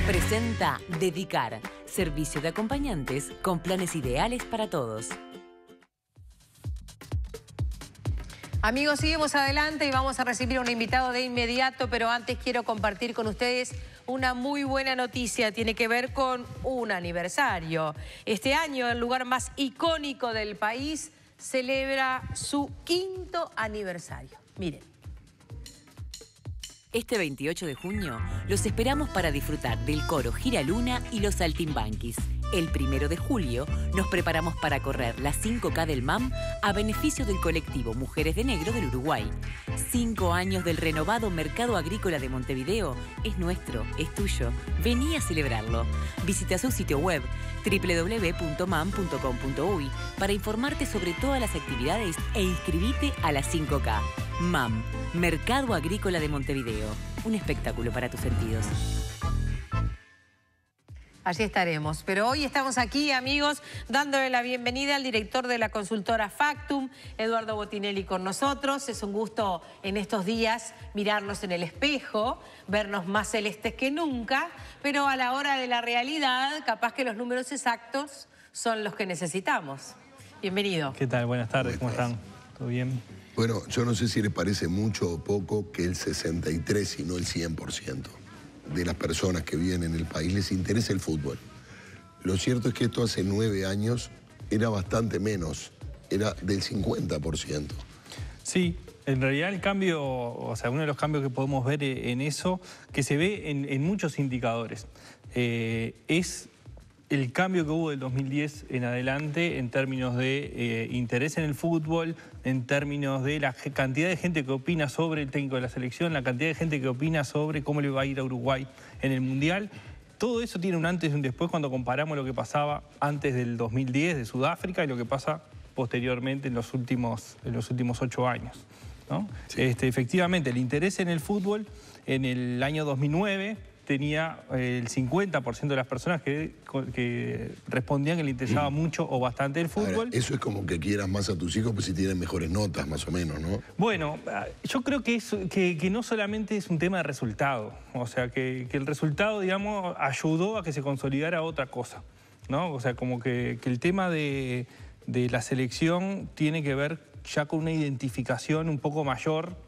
Presenta Dedicar, servicio de acompañantes con planes ideales para todos. Amigos, seguimos adelante y vamos a recibir a un invitado de inmediato, pero antes quiero compartir con ustedes una muy buena noticia. Tiene que ver con un aniversario. Este año, el lugar más icónico del país celebra su 5º aniversario. Miren. Este 28 de junio los esperamos para disfrutar del coro Giraluna y los Saltimbanquis. El 1 de julio nos preparamos para correr las 5K del MAM a beneficio del colectivo Mujeres de Negro del Uruguay. 5 años del renovado mercado agrícola de Montevideo es nuestro, es tuyo. Vení a celebrarlo. Visita su sitio web www.mam.com.uy para informarte sobre todas las actividades e inscribite a las 5K. MAM, Mercado Agrícola de Montevideo. Un espectáculo para tus sentidos. Allí estaremos. Pero hoy estamos aquí, amigos, dándole la bienvenida al director de la consultora Factum, Eduardo Botinelli, con nosotros. Es un gusto en estos días mirarnos en el espejo, vernos más celestes que nunca, pero a la hora de la realidad, capaz que los números exactos son los que necesitamos. Bienvenido. ¿Qué tal? Buenas tardes, ¿cómo están? ¿Todo bien? Bueno, yo no sé si le parece mucho o poco que el 63 y no el 100% de las personas que viven en el país les interesa el fútbol. Lo cierto es que esto hace 9 años era bastante menos, era del 50%. Sí, en realidad el cambio, o sea, uno de los cambios que podemos ver en eso, que se ve en muchos indicadores, es el cambio que hubo del 2010 en adelante en términos de interés en el fútbol, en términos de la cantidad de gente que opina sobre el técnico de la selección, la cantidad de gente que opina sobre cómo le va a ir a Uruguay en el Mundial. Todo eso tiene un antes y un después cuando comparamos lo que pasaba antes del 2010 de Sudáfrica y lo que pasa posteriormente en los últimos 8 años, ¿no? Sí. Efectivamente, el interés en el fútbol en el año 2009... tenía el 50% de las personas que respondían que le interesaba mucho o bastante el fútbol. Ahora, eso es como que quieras más a tus hijos pues si tienen mejores notas, más o menos, ¿no? Bueno, yo creo que no solamente es un tema de resultado. O sea, que el resultado, digamos, ayudó a que se consolidara otra cosa, ¿no? O sea, como que el tema de la selección tiene que ver ya con una identificación un poco mayor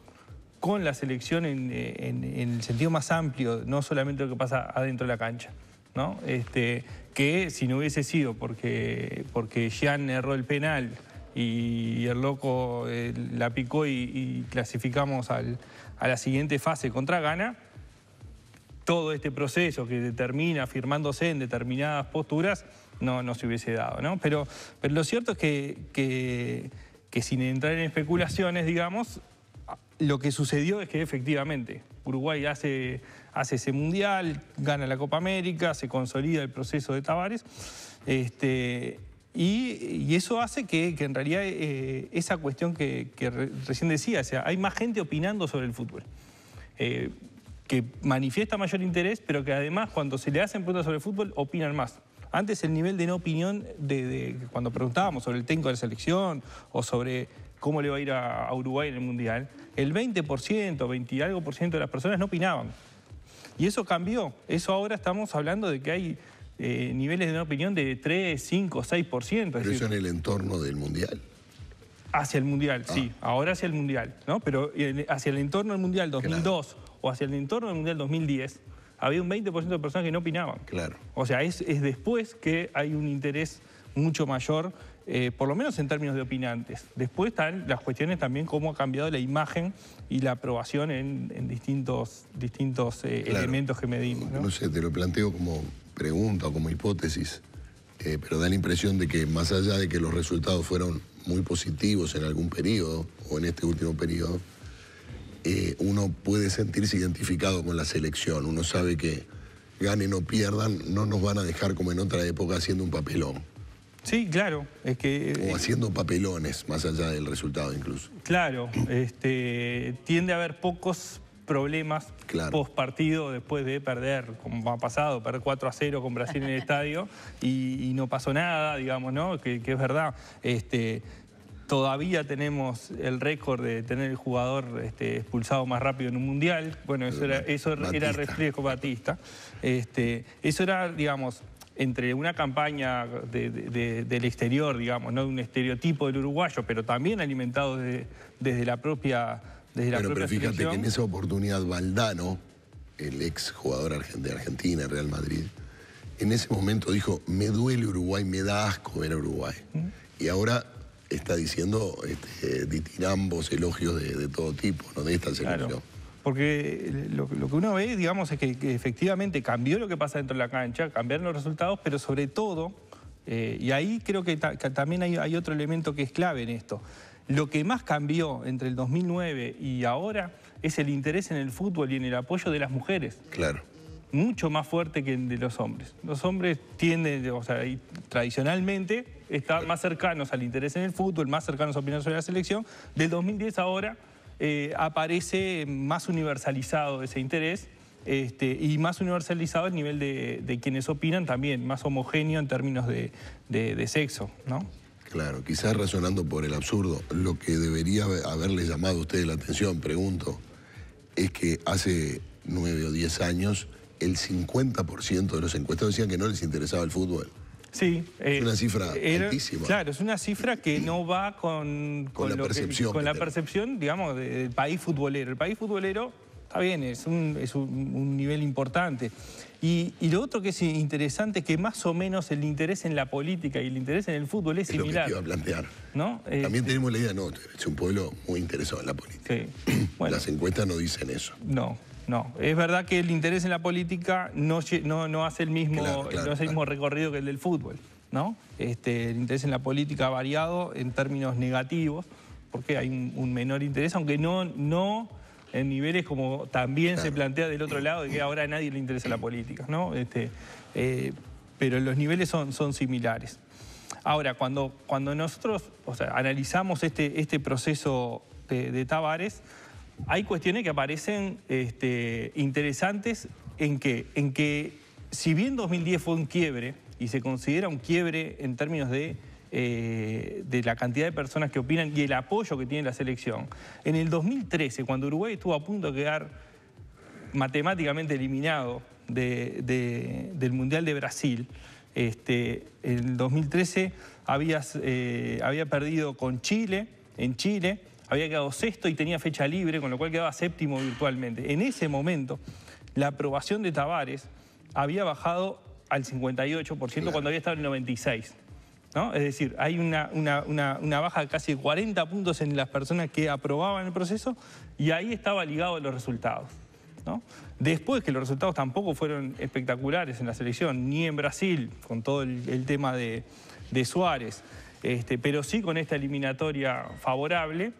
con la selección en el sentido más amplio, no solamente lo que pasa adentro de la cancha, ¿no? Que si no hubiese sido porque Gian erró el penal y el loco la picó y clasificamos a la siguiente fase contra Ghana, todo este proceso que termina firmándose en determinadas posturas no se hubiese dado, ¿no? Pero lo cierto es que sin entrar en especulaciones, digamos, lo que sucedió es que efectivamente Uruguay hace ese mundial, gana la Copa América, se consolida el proceso de Tavares, y eso hace que en realidad esa cuestión que recién decía, o sea, hay más gente opinando sobre el fútbol, que manifiesta mayor interés, pero que además cuando se le hacen preguntas sobre el fútbol opinan más. Antes el nivel de no opinión, cuando preguntábamos sobre el técnico de la selección o sobre cómo le va a ir a Uruguay en el Mundial, el 20%, 20 y algo por ciento de las personas no opinaban. Y eso cambió. Eso ahora estamos hablando de que hay niveles de no opinión de 3, 5, 6%. Pero eso en el entorno del Mundial. Hacia el Mundial, sí. Ahora hacia el Mundial, ¿no? Pero hacia el entorno del Mundial 2002 claro. O hacia el entorno del Mundial 2010, había un 20% de personas que no opinaban. Claro. O sea, es después que hay un interés mucho mayor, por lo menos en términos de opinantes. Después están las cuestiones también cómo ha cambiado la imagen y la aprobación en distintos claro. Elementos que medimos, ¿no? No sé, te lo planteo como pregunta o como hipótesis, pero da la impresión de que más allá de que los resultados fueron muy positivos en algún periodo o en este último periodo, uno puede sentirse identificado con la selección. Uno sabe que ganen o pierdan, no nos van a dejar como en otra época haciendo un papelón. Sí, claro. O haciendo papelones, más allá del resultado incluso. Claro, tiende a haber pocos problemas claro. Post partido después de perder, como ha pasado, perder 4-0 con Brasil en el estadio y no pasó nada, digamos, ¿no? Que es verdad. Todavía tenemos el récord de tener el jugador expulsado más rápido en un mundial. Bueno, eso era reflejo Batista. Eso era, digamos, entre una campaña del exterior, digamos, no de un estereotipo del uruguayo, pero también alimentado desde la propia pero fíjate selección. que en esa oportunidad Valdano, el ex jugador de Argentina, Real Madrid, en ese momento dijo, me duele Uruguay, me da asco ver a Uruguay. Y ahora está diciendo ditirambos, elogios de todo tipo, ¿no? De esta selección. Claro, porque lo que uno ve, digamos, es que efectivamente cambió lo que pasa dentro de la cancha, cambiaron los resultados, pero sobre todo, y ahí creo que también hay otro elemento que es clave en esto. Lo que más cambió entre el 2009 y ahora es el interés en el fútbol y en el apoyo de las mujeres. Claro. Mucho más fuerte que el de los hombres. Los hombres tienden, o sea, tradicionalmente están más cercanos al interés en el fútbol, más cercanos a opinar sobre la selección. Del 2010 ahora aparece más universalizado ese interés y más universalizado el nivel de quienes opinan también, más homogéneo en términos de sexo, ¿no? Claro, quizás razonando por el absurdo, lo que debería haberle llamado a ustedes la atención, pregunto, es que hace 9 o 10 años el 50% de los encuestados decían que no les interesaba el fútbol. Sí. Es una cifra altísima. Claro, es una cifra que no va con la percepción, digamos, del país futbolero. El país futbolero, está bien, es un nivel importante. Y lo otro que es interesante es que más o menos el interés en la política y el interés en el fútbol es similar. Es lo que te iba a plantear. ¿No? También tenemos la idea, no, es un pueblo muy interesado en la política. Sí. Bueno, las encuestas no dicen eso. No. Es verdad que el interés en la política no hace el mismo, recorrido que el del fútbol, ¿no? El interés en la política ha variado en términos negativos, porque hay un menor interés, aunque no en niveles como también se plantea del otro lado, de que ahora a nadie le interesa la política, ¿no? Pero los niveles son similares. Ahora, cuando nosotros analizamos este proceso de Tavares, hay cuestiones que aparecen interesantes en que si bien 2010 fue un quiebre, y se considera un quiebre en términos de la cantidad de personas que opinan y el apoyo que tiene la selección, en el 2013, cuando Uruguay estuvo a punto de quedar matemáticamente eliminado del Mundial de Brasil, en el 2013 había perdido con Chile, en Chile, había quedado sexto y tenía fecha libre, con lo cual quedaba séptimo virtualmente. En ese momento, la aprobación de Tavares había bajado al 58% cuando había estado en el 96%. ¿No? Es decir, hay una baja de casi 40 puntos en las personas que aprobaban el proceso y ahí estaba ligado a los resultados, ¿no? Después que los resultados tampoco fueron espectaculares en la selección, ni en Brasil, con todo el tema de Suárez, pero sí con esta eliminatoria favorable,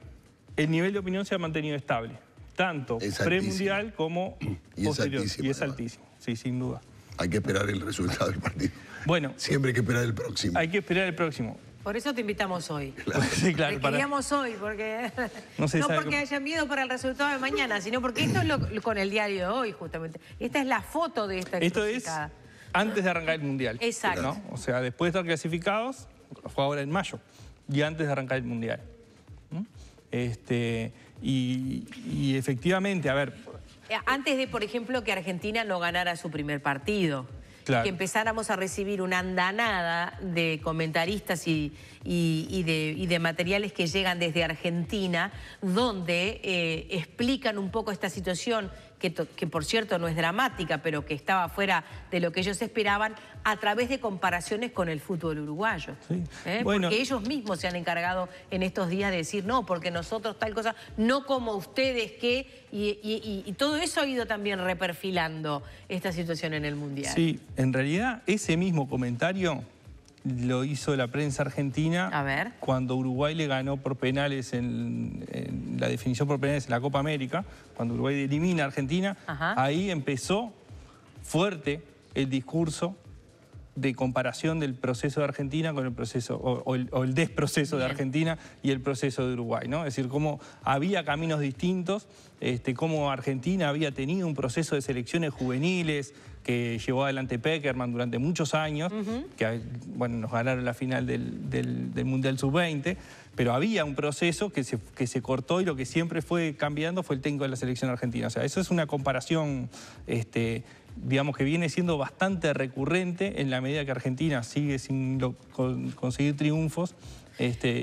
el nivel de opinión se ha mantenido estable, tanto premundial como posterior. Y es altísimo, sí, sin duda. Hay que esperar el resultado del partido. Bueno, siempre hay que esperar el próximo. Hay que esperar el próximo. Por eso te invitamos hoy. Claro. Sí, claro. Te queríamos hoy, porque no porque haya miedo para el resultado de mañana, sino porque esto es con el diario de hoy, justamente. Esta es la foto de esta encrucijada. Esto es antes de arrancar el Mundial. Exacto. ¿No? O sea, después de estar clasificados, fue ahora en mayo, y antes de arrancar el Mundial. Y efectivamente, a ver... Antes de, por ejemplo, que Argentina no ganara su primer partido. Claro. Que empezáramos a recibir una andanada de comentaristas y de materiales que llegan desde Argentina, donde explican un poco esta situación, que por cierto no es dramática, pero que estaba fuera de lo que ellos esperaban, a través de comparaciones con el fútbol uruguayo. Sí. Bueno. Porque ellos mismos se han encargado en estos días de decir, no, porque nosotros tal cosa, no como ustedes que... Y todo eso ha ido también reperfilando esta situación en el Mundial. Sí, en realidad ese mismo comentario lo hizo la prensa argentina cuando Uruguay le ganó por penales en la definición por penales en la Copa América, cuando Uruguay elimina a Argentina. Ahí empezó fuerte el discurso de comparación del proceso de Argentina con el proceso, o el desproceso de Argentina y el proceso de Uruguay, ¿no? Es decir, cómo había caminos distintos, cómo Argentina había tenido un proceso de selecciones juveniles que llevó adelante Peckerman durante muchos años, que bueno, nos ganaron la final del Mundial Sub-20, pero había un proceso que se cortó y lo que siempre fue cambiando fue el técnico de la selección argentina. O sea, eso es una comparación, digamos, que viene siendo bastante recurrente en la medida que Argentina sigue sin conseguir triunfos.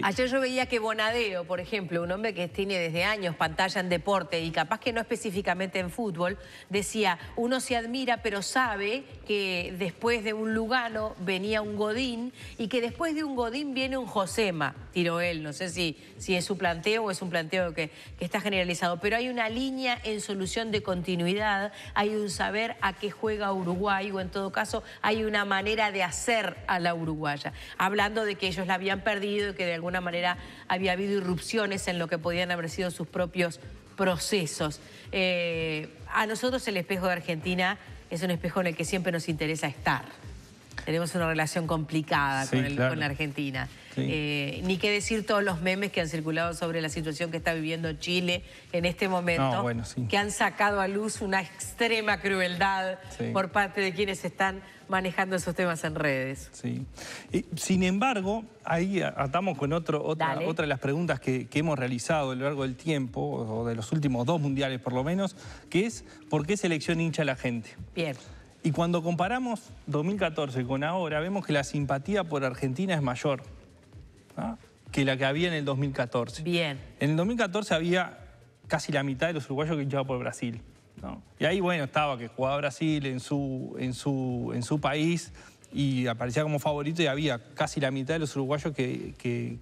Ayer yo veía que Bonadeo, por ejemplo, un hombre que tiene desde años pantalla en deporte y capaz que no específicamente en fútbol, decía, uno se admira pero sabe que después de un Lugano venía un Godín y que después de un Godín viene un Josema, tiró él, no sé si es su planteo o es un planteo que está generalizado, pero hay una línea en solución de continuidad, hay un saber a qué juega Uruguay o en todo caso hay una manera de hacer a la uruguaya, hablando de que ellos la habían perdido, que de alguna manera había habido irrupciones en lo que podían haber sido sus propios procesos. A nosotros el espejo de Argentina es un espejo en el que siempre nos interesa estar. Tenemos una relación complicada con la Argentina. Sí. Ni qué decir todos los memes que han circulado sobre la situación que está viviendo Chile en este momento, que han sacado a luz una extrema crueldad por parte de quienes están manejando esos temas en redes. Sí. Sin embargo, ahí atamos con otra de las preguntas que hemos realizado a lo largo del tiempo, o de los últimos 2 mundiales por lo menos, que es ¿por qué selección hincha la gente? Bien. Y cuando comparamos 2014 con ahora, vemos que la simpatía por Argentina es mayor, ¿no?, que la que había en el 2014. Bien. En el 2014 había casi la mitad de los uruguayos que hinchaban por Brasil, ¿no? Y ahí, bueno, estaba que jugaba Brasil en su país y aparecía como favorito, y había casi la mitad de los uruguayos que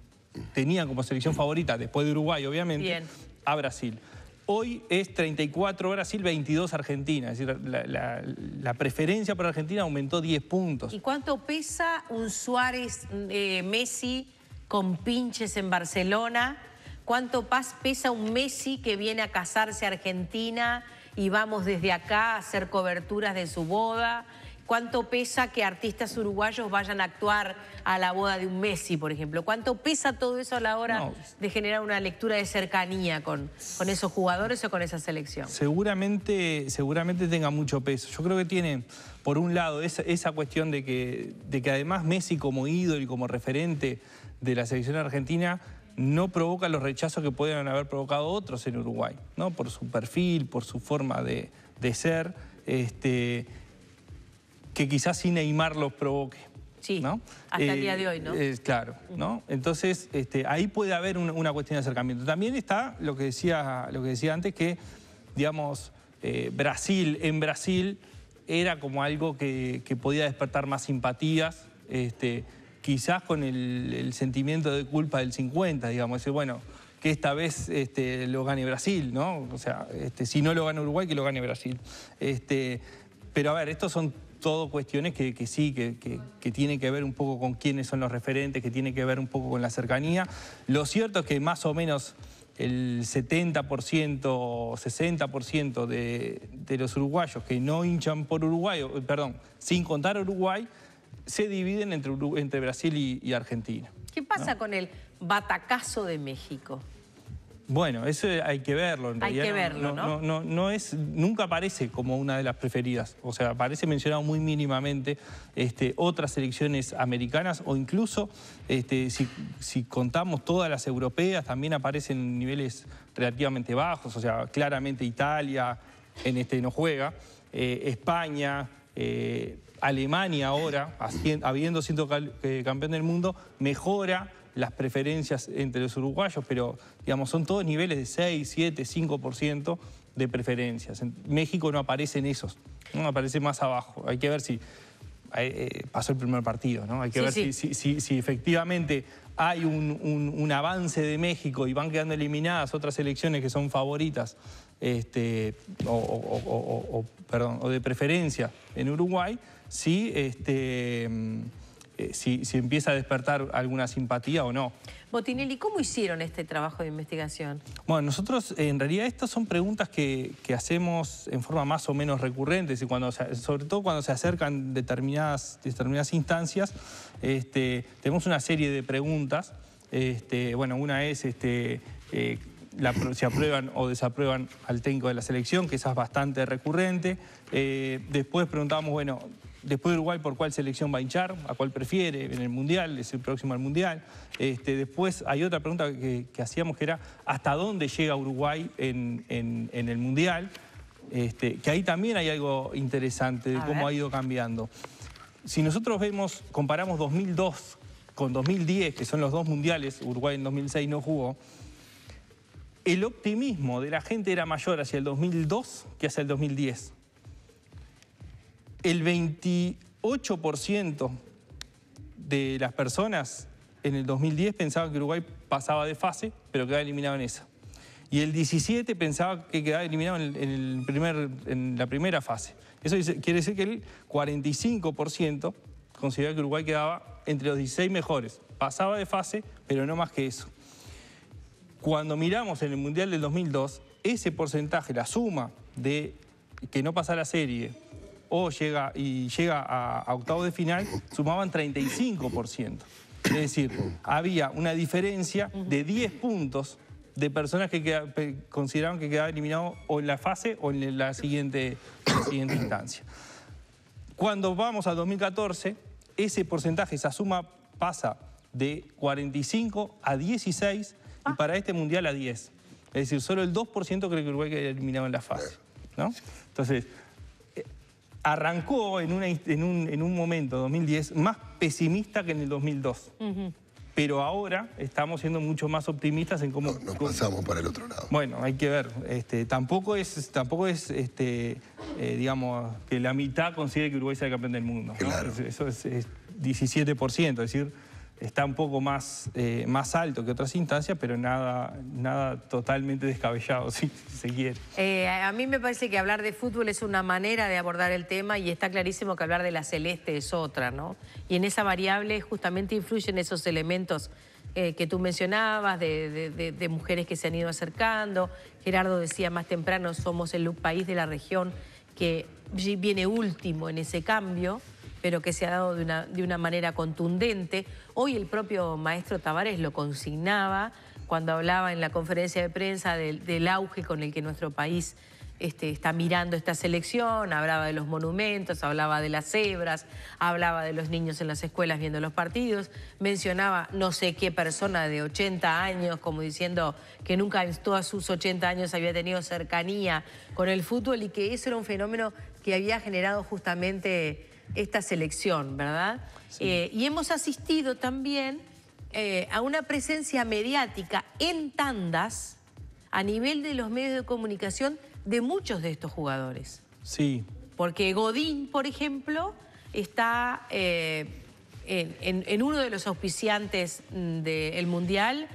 tenían como selección favorita, después de Uruguay, obviamente, a Brasil. Hoy es 34 Brasil, 22 Argentina. Es decir, la preferencia por Argentina aumentó 10 puntos. ¿Y cuánto pesa un Suárez Messi con pinches en Barcelona? ¿Cuánto pesa un Messi que viene a casarse a Argentina y vamos desde acá a hacer coberturas de su boda? ¿Cuánto pesa que artistas uruguayos vayan a actuar a la boda de un Messi, por ejemplo? ¿Cuánto pesa todo eso a la hora de generar una lectura de cercanía con esos jugadores o con esa selección? Seguramente tenga mucho peso. Yo creo que tiene, por un lado, esa cuestión de que además Messi como ídolo y como referente de la selección argentina no provoca los rechazos que pueden haber provocado otros en Uruguay, ¿no? Por su perfil, por su forma de ser, que quizás sin Neymar los provoque. Sí, ¿no? hasta el día de hoy, ¿no? Claro, ¿no? Entonces, ahí puede haber una cuestión de acercamiento. También está lo que decía antes, que, digamos, Brasil era como algo que podía despertar más simpatías, quizás con el sentimiento de culpa del 50, digamos, decir, bueno, que esta vez lo gane Brasil, ¿no? O sea, si no lo gana Uruguay, que lo gane Brasil. Pero a ver, estos son todo cuestiones que tienen que ver un poco con quiénes son los referentes, que tienen que ver un poco con la cercanía. Lo cierto es que más o menos el 70%, 60% de los uruguayos que no hinchan por Uruguay, perdón, sin contar Uruguay, se dividen entre Brasil y Argentina. ¿Qué pasa con el batacazo de México? Bueno, eso hay que verlo. En realidad, hay que verlo, ¿no? Nunca aparece como una de las preferidas. O sea, aparece mencionado muy mínimamente otras selecciones americanas, o incluso, si contamos todas las europeas, también aparecen en niveles relativamente bajos. O sea, claramente Italia no juega, España, Alemania ahora, habiendo sido campeón del mundo, mejora las preferencias entre los uruguayos, pero digamos, son todos niveles de 6, 7, 5% de preferencias. En México no aparecen esos, ¿no? Aparece más abajo. Hay que ver si pasó el primer partido, ¿no? Hay que ver si efectivamente hay un avance de México y van quedando eliminadas otras selecciones que son favoritas o de preferencia en Uruguay, si si empieza a despertar alguna simpatía o no. Botinelli, ¿cómo hicieron este trabajo de investigación? Bueno, nosotros en realidad estas son preguntas que hacemos en forma más o menos recurrente, y sobre todo cuando se acercan determinadas instancias, tenemos una serie de preguntas. Bueno, una es si aprueban o desaprueban al técnico de la selección, que esa es bastante recurrente. Después preguntamos, bueno, después de Uruguay, ¿por cuál selección va a hinchar? ¿A cuál prefiere en el Mundial? ¿Es el próximo al Mundial? Después hay otra pregunta que hacíamos, que era ¿hasta dónde llega Uruguay en el Mundial? Que ahí también hay algo interesante de cómo ha ido cambiando. Si nosotros comparamos 2002 con 2010, que son los dos mundiales, Uruguay en 2006 no jugó, el optimismo de la gente era mayor hacia el 2002 que hacia el 2010. El 28% de las personas en el 2010 pensaban que Uruguay pasaba de fase, pero quedaba eliminado en esa. Y el 17% pensaba que quedaba eliminado en la primera fase. Eso quiere decir que el 45% consideraba que Uruguay quedaba entre los 16 mejores. Pasaba de fase, pero no más que eso. Cuando miramos en el Mundial del 2002, ese porcentaje, la suma de que no pasa la serie o llega a octavos de final, sumaban 35%. Es decir, había una diferencia de 10 puntos de personas que consideraban que quedaba eliminado o en la fase o en la siguiente instancia. Cuando vamos a 2014, ese porcentaje, esa suma pasa de 45 a 16 y para este Mundial a 10. Es decir, solo el 2% cree que Uruguay queda eliminado en la fase, ¿no? Entonces, arrancó en un momento, 2010, más pesimista que en el 2002. Pero ahora estamos siendo mucho más optimistas en cómo... Nos pasamos para el otro lado. Bueno, hay que ver. Tampoco es digamos, que la mitad considere que Uruguay sea el campeón del mundo, ¿no? Claro. Eso es 17%, es decir, está un poco más alto que otras instancias, pero nada totalmente descabellado, si se quiere. A mí me parece que hablar de fútbol es una manera de abordar el tema y está clarísimo que hablar de la celeste es otra, ¿no? Y en esa variable justamente influyen esos elementos que tú mencionabas, de mujeres que se han ido acercando. Gerardo decía más temprano, somos el país de la región que viene último en ese cambio, pero que se ha dado de una manera contundente. Hoy el propio maestro Tavares lo consignaba cuando hablaba en la conferencia de prensa del auge con el que nuestro país está mirando esta selección, hablaba de los monumentos, hablaba de las cebras, hablaba de los niños en las escuelas viendo los partidos, mencionaba no sé qué persona de 80 años, como diciendo que nunca en todos sus 80 años había tenido cercanía con el fútbol y que eso era un fenómeno que había generado justamente esta selección, ¿verdad? Sí. Y hemos asistido también a una presencia mediática en tandas a nivel de los medios de comunicación de muchos de estos jugadores. Sí. Porque Godín, por ejemplo, está en uno de los auspiciantes del Mundial,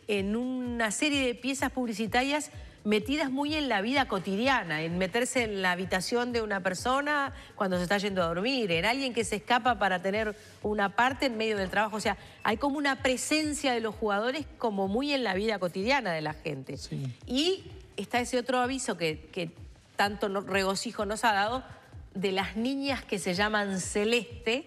en una serie de piezas publicitarias metidas muy en la vida cotidiana, en meterse en la habitación de una persona cuando se está yendo a dormir, en alguien que se escapa para tener una parte en medio del trabajo. O sea, hay como una presencia de los jugadores como muy en la vida cotidiana de la gente. Sí. Y está ese otro aviso que tanto regocijo nos ha dado de las niñas que se llaman Celeste,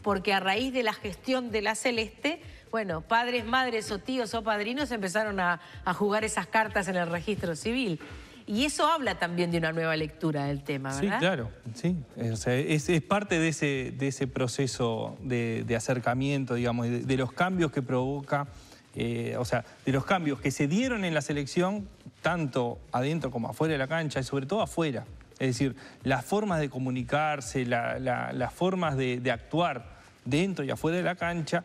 porque a raíz de la gestión de la Celeste, bueno, padres, madres o tíos o padrinos empezaron a jugar esas cartas en el registro civil. Y eso habla también de una nueva lectura del tema, ¿verdad? Sí, claro, sí. O sea, es parte de ese proceso de acercamiento, digamos, de los cambios que provoca, o sea, de los cambios que se dieron en la selección, tanto adentro como afuera de la cancha, y sobre todo afuera. Es decir, las formas de comunicarse, las formas de actuar dentro y afuera de la cancha,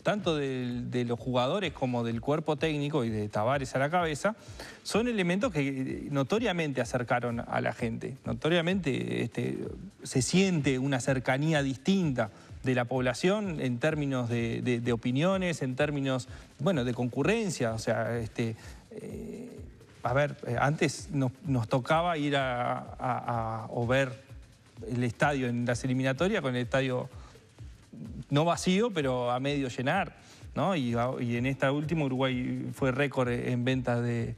tanto de los jugadores como del cuerpo técnico y de Tavares a la cabeza, son elementos que notoriamente acercaron a la gente. Notoriamente se siente una cercanía distinta de la población en términos de opiniones, en términos, bueno, de concurrencia. O sea, a ver, antes nos tocaba ir o ver el estadio en las eliminatorias con el estadio no vacío, pero a medio llenar, ¿no? Y en esta última Uruguay fue récord en ventas de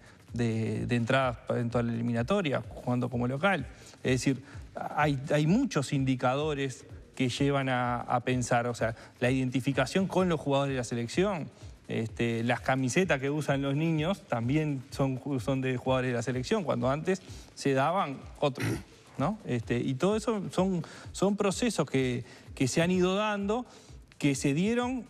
entradas en toda la eliminatoria, jugando como local. Es decir, hay muchos indicadores que llevan a pensar, o sea, la identificación con los jugadores de la selección. Las camisetas que usan los niños también son de jugadores de la selección, cuando antes se daban otros, ¿no? Y todo eso son procesos que se han ido dando, que se dieron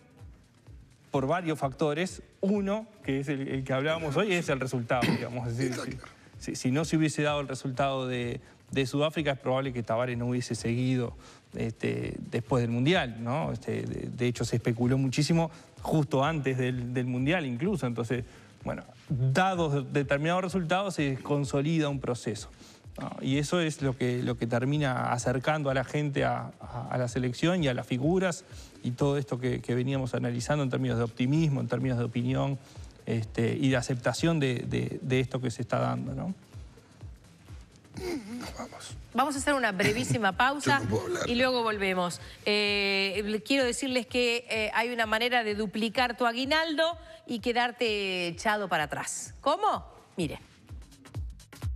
por varios factores. Uno, que es el que hablábamos hoy, es el resultado, digamos. Es decir, si no se hubiese dado el resultado de Sudáfrica, es probable que Tavares no hubiese seguido después del Mundial, ¿no? De hecho, se especuló muchísimo justo antes del Mundial incluso. Entonces, bueno, dados determinados resultados, se consolida un proceso, ¿no? Y eso es lo que termina acercando a la gente a la selección y a las figuras y todo esto que veníamos analizando en términos de optimismo, en términos de opinión y de aceptación de esto que se está dando, ¿no? Nos vamos. Vamos a hacer una brevísima pausa Yo no puedo hablar. y luego volvemos. Quiero decirles que hay una manera de duplicar tu aguinaldo y quedarte echado para atrás. ¿Cómo? Mire.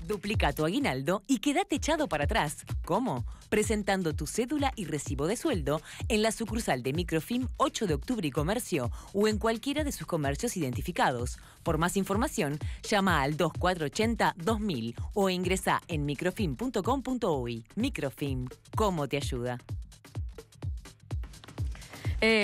Duplica tu aguinaldo y quédate echado para atrás. ¿Cómo? Presentando tu cédula y recibo de sueldo en la sucursal de Microfim 8 de Octubre y Comercio o en cualquiera de sus comercios identificados. Por más información, llama al 2480-2000 o ingresa en microfim.com.uy. Microfim, ¿cómo te ayuda?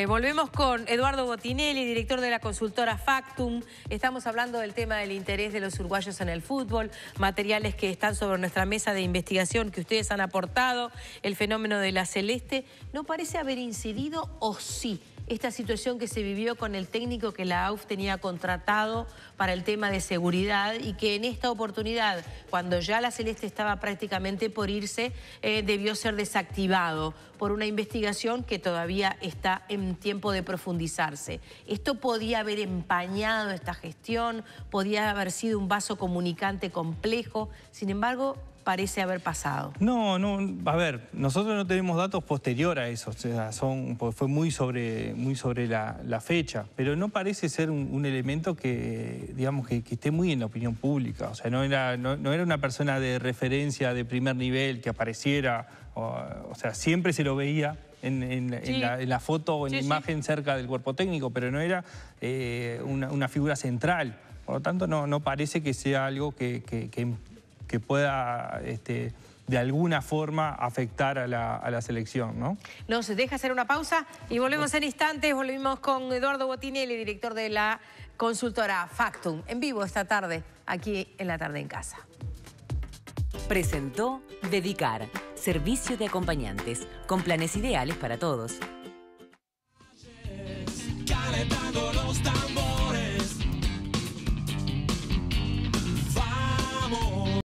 Volvemos con Eduardo Botinelli, director de la consultora Factum. Estamos hablando del tema del interés de los uruguayos en el fútbol, materiales que están sobre nuestra mesa de investigación que ustedes han aportado, el fenómeno de la Celeste. ¿No parece haber incidido o sí esta situación que se vivió con el técnico que la AUF tenía contratado para el tema de seguridad y que en esta oportunidad, cuando ya la Celeste estaba prácticamente por irse, debió ser desactivado por una investigación que todavía está en tiempo de profundizarse? ¿Esto podía haber empañado esta gestión? ¿Podía haber sido un vaso comunicante complejo? Sin embargo, parece haber pasado. No, a ver, nosotros no tenemos datos posterior a eso, o sea, fue muy sobre la fecha, pero no parece ser un elemento que, digamos, que esté muy en la opinión pública. O sea, no era una persona de referencia de primer nivel que apareciera, o sea, siempre se lo veía en la foto o en la imagen cerca del cuerpo técnico, pero no era una figura central. Por lo tanto, no parece que sea algo que pueda de alguna forma afectar a la selección, ¿no? Nos deja hacer una pausa y volvemos en instantes. Volvemos con Eduardo Botinelli, director de la consultora Factum, en vivo esta tarde, aquí en La Tarde en Casa. Presentó Dedicar, servicio de acompañantes, con planes ideales para todos.